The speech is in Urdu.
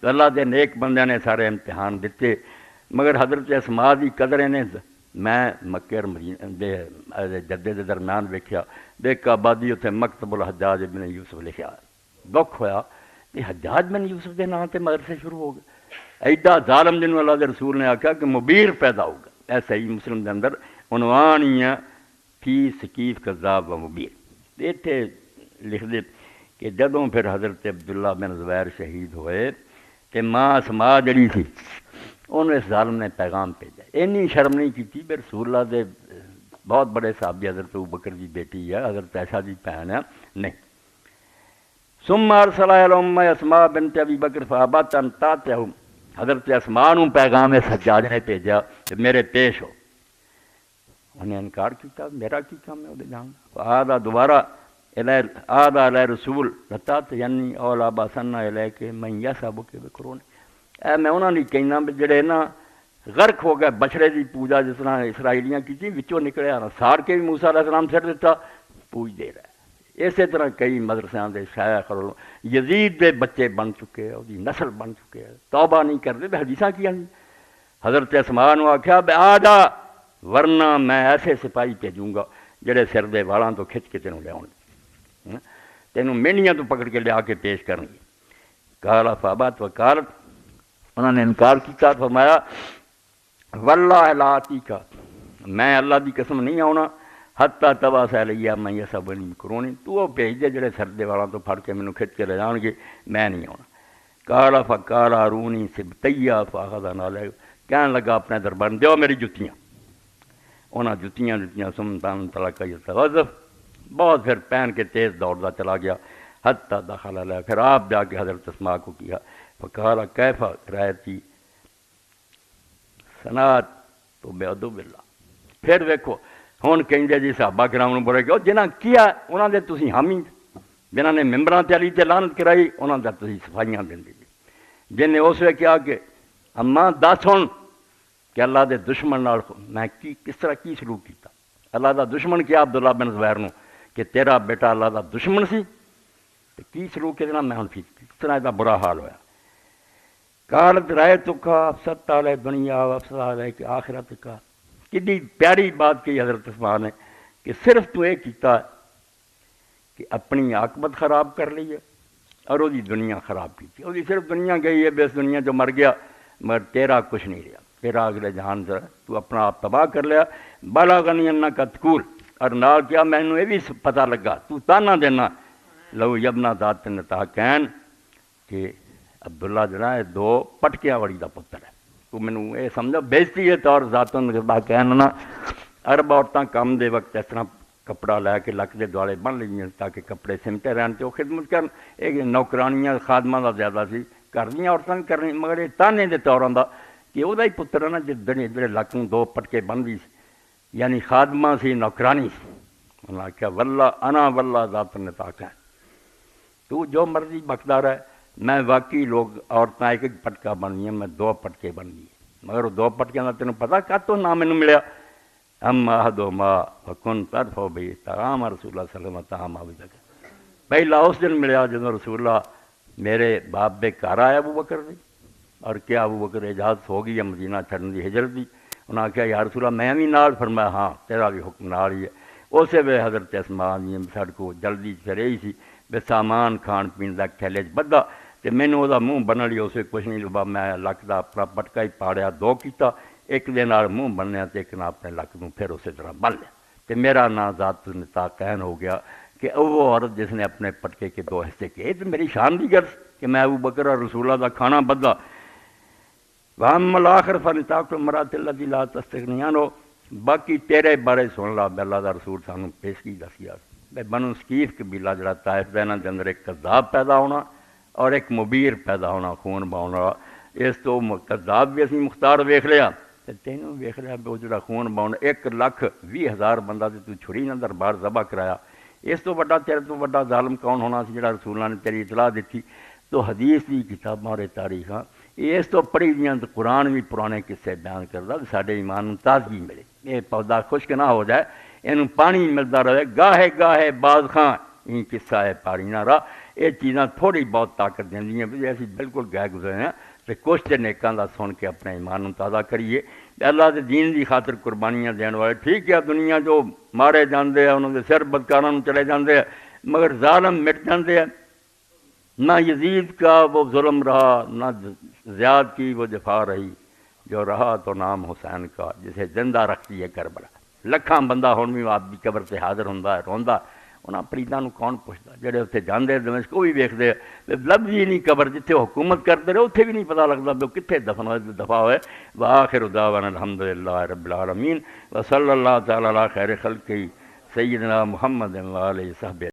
تو اللہ دے نیک بندے نے سارے امتحان دیتے، مگر حضرت اسماء دی قدر نے میں مکے اور مدینے جدے دے درمیان ویکھیا، دیکھ آبادی اتنے مکتب الحجاج بن یوسف لکھا، دکھ ہویا کہ حجاج بن یوسف دے نام تے مدرسے شروع ہو گئے، ایڈا ظالم جنوں اللہ دے رسول نے آکھا کہ مبیر پیدا ہوگا، اے صحیح مسلم دے اندر عنوان ہی ہے فی ثقیف کذاب و مبیر۔ اتنے لکھ دے کہ جدوں پھر حضرت عبداللہ بن زبیر شہید ہوئے کہ ماں اسماء جڑی تھی انہوں اس ظالم نے پیغام بھیجا، اینی شرم نہیں کی بھی رسول اللہ دے بہت بڑے صحابی حضرت ابوبکر دی بیٹی ہے، حضرت عائشہ دی بہن ہے، نہیں۔ ثم ارسل الی ام اسماء بنت ابی بکر فابت ان تاتہم، حضرت اسماء نوں پیغام حجاج نے بھیجا کہ میرے پیش ہو، انہیں انکار کیتا، میرا کی کام ہے وہ جان آدھا دوبارہ آدھا علیہ رسول رتات یعنی اولا باسنا علیہ کہ میں یسابو کے بکرون، اے میں انہوں نے کہنا جڑے نا غرق ہو گئے بچڑے دی پوجا جس طرح اسرائیلیاں کی تھی وچوں نکلے آنا سار کے بھی موسیٰ علیہ السلام سر دیتا پوج دے رہا ہے۔ اسی طرح کئی مدرسیاں دے شیخ اور یزید دے بچے بن چکے ہیں، دی نسل بن چکے ہیں، توبہ نہیں کرتے بے حدیثاں کیا نہیں۔ حضرت اسماء نے آکھیا بے آجا ورنہ میں ایسے سپاہی بھیجوں گا جڑے سر دے والاں تو کھچ کے تینوں لے آؤں گے، تینوں مینیاں تو پکڑ کے لیا کے پیش کریں گے۔ کالا فابات وکالت، انہوں نے انکار کیا، فرمایا واللہ لا آتیکا، میں اللہ دی قسم نہیں آنا حتیٰ تبعث الیہ من یسبنی بکرونی، تو وہ بھیج دے جڑے سردے والا تو پھڑ کے مینوں کھچ کے لے جان گے، میں نہیں آنا۔ کالا فکالا رونی سبتیہ فاخذ نعلیہ، کہنے لگا اپنے دربار دیو میری جتیاں، انہاں جتیاں سمتان تلقا یتغذف، بہت پھر پہن کے تیز دوڑتا چلا گیا، حتیٰ دخل علیہ، پھر آپ جا کے حضرت اسماء کو کیا، فقال کیف رایتی سنات تو بے ادب اللہ، پھر ویکھو ہن کہندے جی صحابہ کرام نوں بولے کہ جنہاں کیا انہاں دے تسی حامی، جنہاں نے ممبراں تے علی تے لعنت کرائی انہاں دا تسی صفائیاں دیندے جی، جن نے اس ویلے کیا کہ اماں دس ہن کہ اللہ دے دشمن نال میں کس طرح کی سلوک کیتا، اللہ دا دشمن کیا عبداللہ بن زبیر نوں کہ تیرا بیٹا اللہ دا دشمن سی تے کی سلوک کے میں ہن کس طرح دا برا حال ہویا۔ قالت رأیتک افسدت علی دنیا و افسد علیک آخرتک، کتنی پیاری بات کی حضرت اسماء نے کہ صرف تو یہ کیتا کہ اپنی عاقبت خراب کر لی ہے اور وہ دنیا خراب کی تھی، وہ صرف دنیا گئی ہے بے اس دنیا جو مر گیا، مگر تیرا کچھ نہیں رہا، تیرا اگلے جہان سے تو اپنا آپ تباہ کر لیا۔ بلغنی انک تقول، اور نال کیا مینوں یہ بھی پتہ لگا تو تانا دینا لو یبنا ذات نتاکین کہ عبداللہ جڑا ہے دو پٹکیاں وڑی دا پتر ہے، تو مینوں یہ سمجھو بےزتی ہے طور ذاتن نتاکین نا، عرب عورتاں کم دے وقت اس طرح کپڑا لے کے لک دے دوالے بن لیں تاکہ کپڑے سمٹے رہن تے وہ خدمت کرن، یہ نوکرانیاں خادماں دا زیادہ سی، گھر دیاں عورتاں بھی کرنی، مگر یہ تانے دے طوراں دا کہ وہ ہی پتر ہے نا جڑے لک نوں دو پٹکے بن دی یعنی خادمہ سی نوکرانی سی، انہوں نے کہا واللہ انا واللہ ذات نتاکین، تو جو مرضی بکدا رہے، میں واقعی لوگ عورتیں ایک ایک پٹکا بن گئی ہیں، میں دو پٹکے بن گئی، مگر وہ دو پٹکیاں کا تینوں پتہ کاتوں نہ مینوں ملیا، اما احدہما فکن تدفع بہ طعام رسول اللہ صلی اللہ علیہ وسلم طعام ابی بکر، پہلا اس دن ملیا جدوں رسول اللہ میرے باپ دے گھر آیا ابو بکر دی، اور کیا ابو بکر اجازت ہو گئی ہے مدینہ چھڈن دی ہجرت دی، انہوں نے کہا یا رسول اللہ میں بھی نال، فرمایا ہاں تیرا بھی حکم نال ہی ہے۔ اسی ویلے حضرت اسماء جی ساڈے کو جلدی پھر یہی سی بے سامان کھان پین کا تھیلے بدا تے مینوں وہ منہ بنن لئی اسے کچھ نہیں لبا، میں لک دا اپنا پٹکا ہی پاڑیا دو کیتا، ایک دے نال منہ بنیا تے ایک نال اپنے لک نوں پھر اسی طرح بن لیا، تے میرا نام ذات نتاکین ہو گیا کہ وہ عورت جس نے اپنے پٹکے کے دو حصے کیے، تو میری شان دی گل کہ میں ابو بکر اور رسول اللہ دا کھانا بدا۔ وَأَمَّا الْآخِرُ فَنِطَاقُ الْمَرْأَةِ الَّتِي لَا تَسْتَغْنِي عَنْهُ، باقی تیرے بارے سن لا، اللہ دا رسول سانوں پیشگی دسیا بنو ثقیف قبیلہ جڑا طائف دے دے اندر ایک کذاب پیدا ہونا اور ایک مبیر پیدا ہونا، خون بہاؤنا، اس تو کذاب بھی اسی مختار ویکھ لیا تے تینوں ویکھ لیا وہ جڑا خون بہاؤنا 1,20,000 بندہ تے تو چھری نہ دربار ذبح کرایا، اس تو بڑا تیرے تو بڑا ظالم کون ہونا سی جڑا رسول اللہ نے تیری اطلاع دیتی۔ تو حدیث دی کتاباں اور تاریخاں اس تو پڑھی دیاں تو قرآن بھی پرانے قصے بیان کردا ساڈے ایمان نوں تازگی ملے، یہ پودا خشک نہ ہو جائے، اینوں پانی ملتا رہے، گاہے گاہے باز خاں این قصہ ہے پاری نہ رہا، یہ چیزاں تھوڑی بہت طاقت دینی بھی اسی بالکل گئے گزرے ہیں تو کچھ تے نیکاں دا سن کے اپنے ایمان نوں تازہ کریے اللہ دے دین دی خاطر قربانیاں دین والے ٹھیک ہے دنیا جو مارے جاندے ہیں انہوں دے سر بدکاراں نوں چلے جاندے ہیں مگر ظالم مٹ جاندے ہیں نہ یزید کا وہ ظلم رہا نہ زیاد کی وہ جفا رہی جو رہا تو نام حسین کا جسے زندہ رکھتی ہے کربلا لکھاں بندہ ہن بھی آپ دی قبر سے حاضر ہوندا ہے روندا انہاں پریداں نوں کون پوچھدا جڑے اتنے جاندے دمشق وہ بھی ویکھدے لبھی ہی نہیں قبر جتھے حکومت کرتے رہے اتنے بھی نہیں پتہ لگتا بھی کتنے دفن ہوئے دفاع ہوئے وآخر دعوانا الحمدللہ رب العالمین وصلی اللہ تعالی علی خیر خلقہ سیدنا محمد و آلہ صحبہ